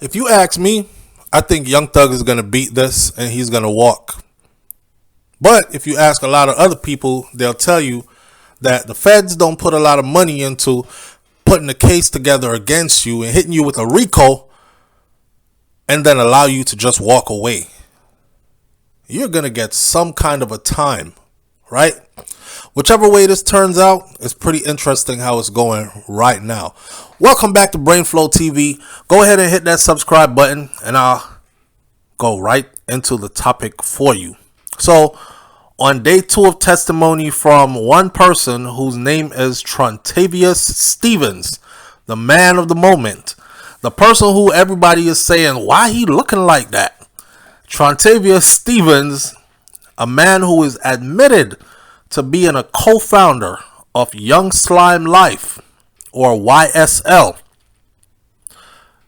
If you ask me, I think Young Thug is going to beat this and he's going to walk. But if you ask a lot of other people, they'll tell you that the feds don't put a lot of money into putting a case together against you and hitting you with a RICO and then allow you to just walk away. You're going to get some kind of a time, right? Whichever way this turns out, it's pretty interesting how it's going right now. Welcome back to Brainflow TV. Go ahead and hit that subscribe button and I'll go right into the topic for you. So, on day 2 of testimony from one person whose name is Trontavious Stephens, the man of the moment, the person who everybody is saying, why he looking like that? Trontavious Stephens, a man who is admitted to being a co-founder of Young Slime Life, or YSL.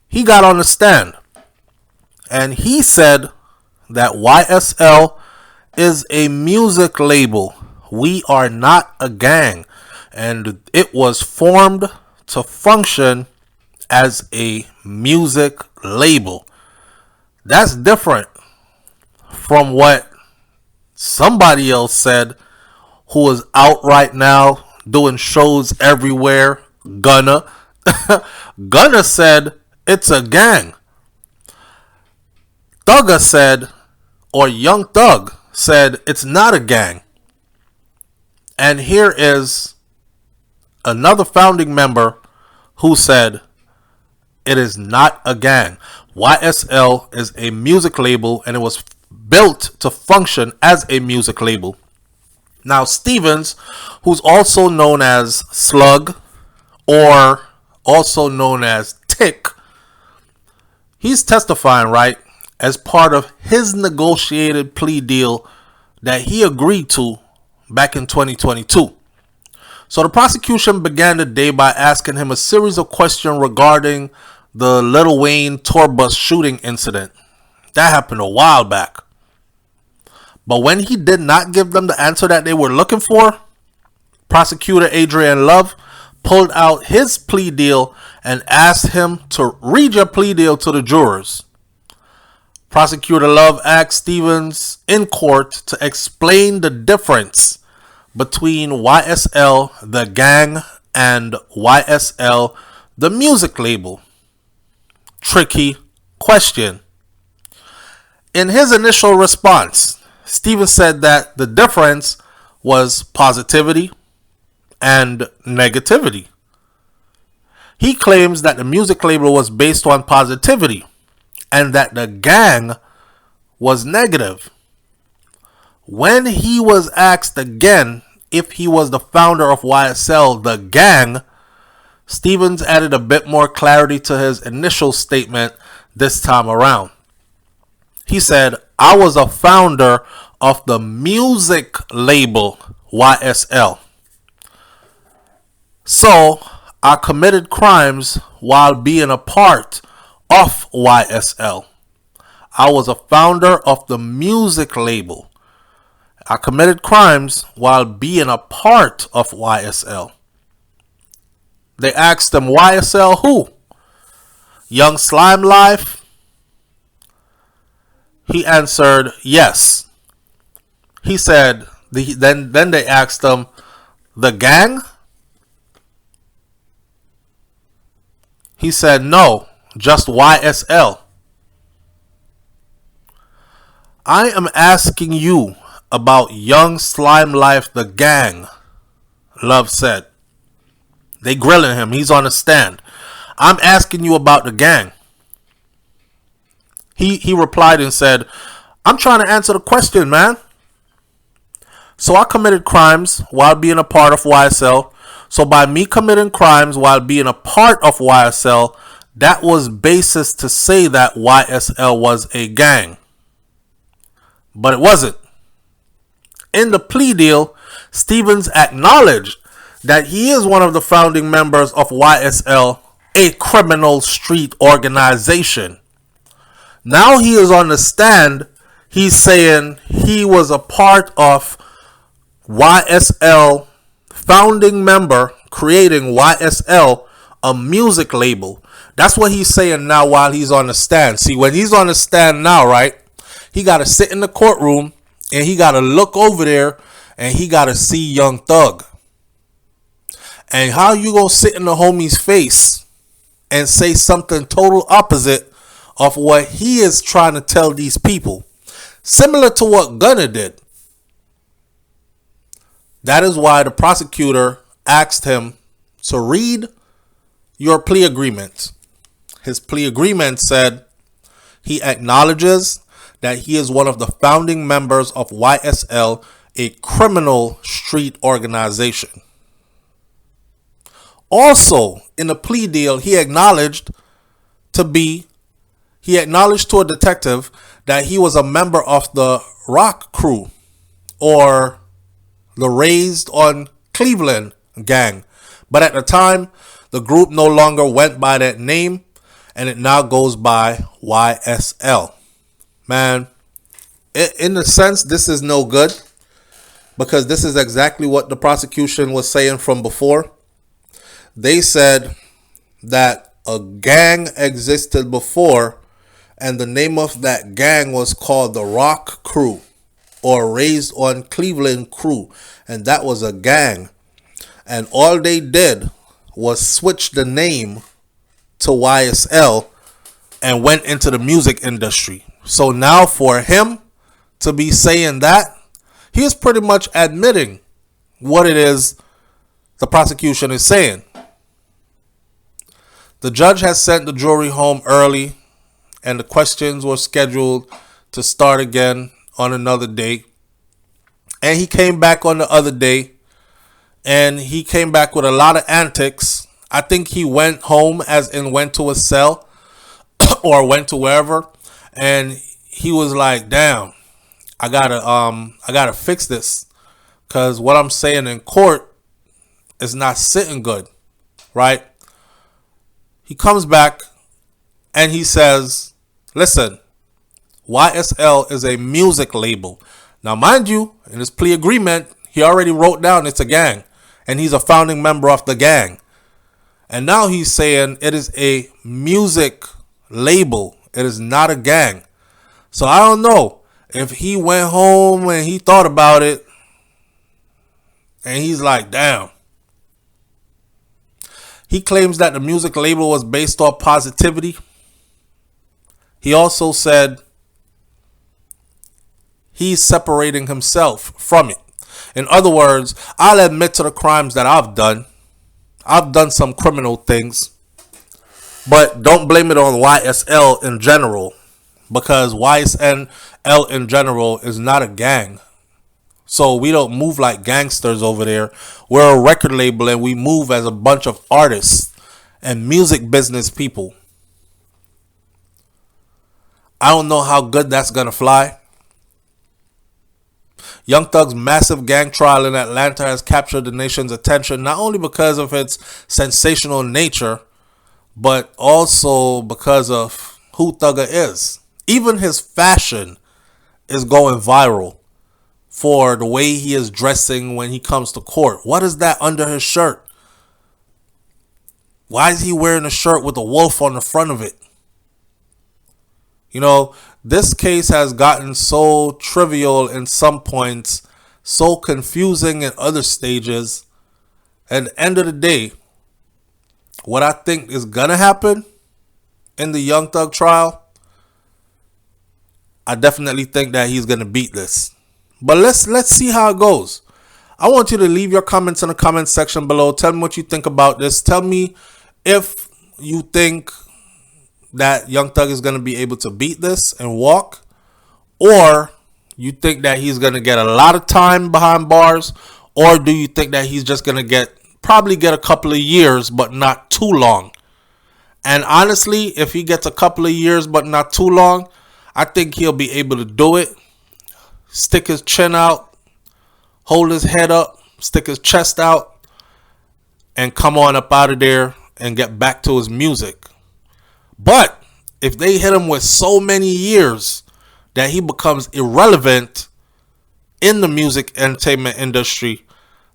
He got on the stand and he said that YSL is a music label. We are not a gang, and it was formed to function as a music label. That's different from what somebody else said, who is out right now doing shows everywhere. Gunna said it's a gang. Thugger said, or Young Thug said, it's not a gang. And here is another founding member who said it is not a gang. YSL is a music label and it was built to function as a music label. Now, Stephens, who's also known as Slug or also known as Tick, he's testifying, right, as part of his negotiated plea deal that he agreed to back in 2022. So the prosecution began the day by asking him a series of questions regarding the Lil Wayne tour bus shooting incident. That happened a while back. But when he did not give them the answer that they were looking for, prosecutor Adrian Love pulled out his plea deal and asked him to read your plea deal to the jurors. Prosecutor Love asked Stephens in court to explain the difference between YSL, the gang, and YSL, the music label. Tricky question. In his initial response, Stephens said that the difference was positivity and negativity. He claims that the music label was based on positivity and that the gang was negative. When he was asked again if he was the founder of YSL, the gang, Stephens added a bit more clarity to his initial statement this time around. He said, I was a founder of the music label YSL. So I committed crimes while being a part of YSL. I was a founder of the music label. I committed crimes while being a part of YSL. They asked him, YSL who? Young Slime Life? He answered, yes. He said, then they asked him, the gang? He said, no, just YSL. I am asking you about Young Slime Life, the gang, Love said. They grilling him. He's on the stand. I'm asking you about the gang. He replied and said, I'm trying to answer the question, man. So I committed crimes while being a part of YSL. So by me committing crimes while being a part of YSL, that was basis to say that YSL was a gang. But it wasn't. In the plea deal, Stephens acknowledged that he is one of the founding members of YSL, a criminal street organization. Now he is on the stand. He's saying he was a part of YSL, founding member, creating YSL, a music label That's what he's saying now while he's on the stand. See, when he's on the stand now, right, he got to sit in the courtroom and he got to look over there and he got to see Young Thug. And how you gonna sit in the homie's face and say something total opposite of what he is trying to tell these people? Similar to what Gunner did. That is why the prosecutor asked him to read your plea agreement. His plea agreement said he acknowledges that he is one of the founding members of YSL, a criminal street organization. Also, in the plea deal, he acknowledged to a detective that he was a member of the Rock Crew, or the Raised on Cleveland gang. But at the time, the group no longer went by that name, and it now goes by YSL. Man, in a sense, this is no good, because this is exactly what the prosecution was saying from before. They said that a gang existed before, and the name of that gang was called the Rock Crew, or Raised on Cleveland Crew, and that was a gang. And all they did was switch the name to YSL and went into the music industry. So now for him to be saying that, he is pretty much admitting what it is the prosecution is saying. The judge has sent the jury home early, and the questions were scheduled to start again on another day. And he came back on the other day, and he came back with a lot of antics. I think he went home, as in went to a cell or went to wherever, and he was like, damn, I gotta fix this, because what I'm saying in court is not sitting good, right? He comes back and he says, listen, YSL is a music label. Now, mind you, in his plea agreement, he already wrote down it's a gang, and he's a founding member of the gang. And now he's saying it is a music label. It is not a gang. So I don't know if he went home and he thought about it and he's like, damn. He claims that the music label was based off positivity. He also said he's separating himself from it. In other words, I'll admit to the crimes that I've done. I've done some criminal things, but don't blame it on YSL in general, because YSL in general is not a gang. So we don't move like gangsters over there. We're a record label, and we move as a bunch of artists and music business people. I don't know how good that's going to fly. Young Thug's massive gang trial in Atlanta has captured the nation's attention, not only because of its sensational nature, but also because of who Thugger is. Even his fashion is going viral for the way he is dressing when he comes to court. What is that under his shirt? Why is he wearing a shirt with a wolf on the front of it? You know, this case has gotten so trivial in some points, so confusing in other stages. At the end of the day, what I think is going to happen in the Young Thug trial, I definitely think that he's going to beat this. But let's see how it goes. I want you to leave your comments in the comment section below. Tell me what you think about this. Tell me if you think that Young Thug is going to be able to beat this and walk, or you think that he's going to get a lot of time behind bars, or do you think that he's just going to probably get a couple of years but not too long? And honestly, if he gets a couple of years but not too long, I think he'll be able to do it. Stick his chin out, hold his head up, stick his chest out, and come on up out of there and get back to his music. But if they hit him with so many years that he becomes irrelevant in the music entertainment industry,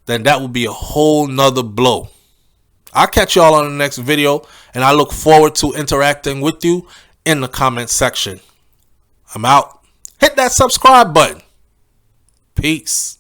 then that would be a whole nother blow. I'll catch y'all on the next video. and I look forward to interacting with you in the comment section. I'm out. Hit that subscribe button. Peace.